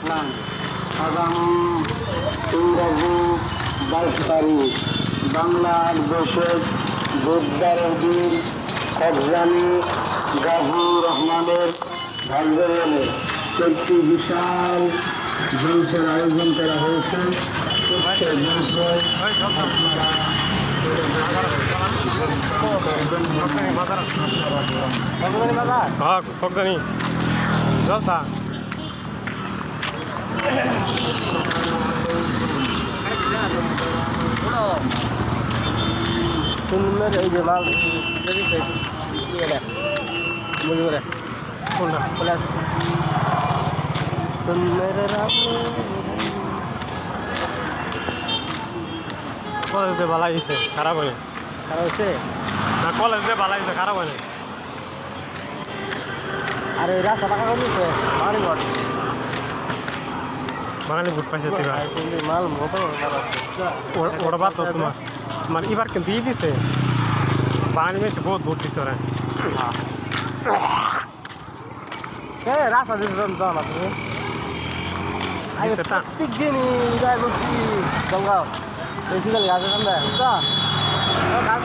আগামী ইংরাজি 22 তারিখ বাংলার দেশের বুধবারের দিন খবরানি গাজী রহমানের ভাঙ্গরে একটি বিশাল জলসের আয়োজন করা হয়েছে। জলসা সুন্দর এই যে মাল কোনটা কলেজ দিয়ে ভালো হয়েছে খারাপ হয় না কলেজ দিয়ে ভালো হয়েছে খারাপ হয় না আর ওই রাস্তা টাকা কমিয়েছে বাঙালি ভোট পাইছে মাল ওটা বাদ তো তোমার এবার কিন্তু দিছে বাঙালি মেয়েছে বহুত ভোট দিছে ওরা রাস্তা দিতে না তুমি প্রত্যেক দিনই যায় বলছি গঙ্গা বেশি গাছ গাছ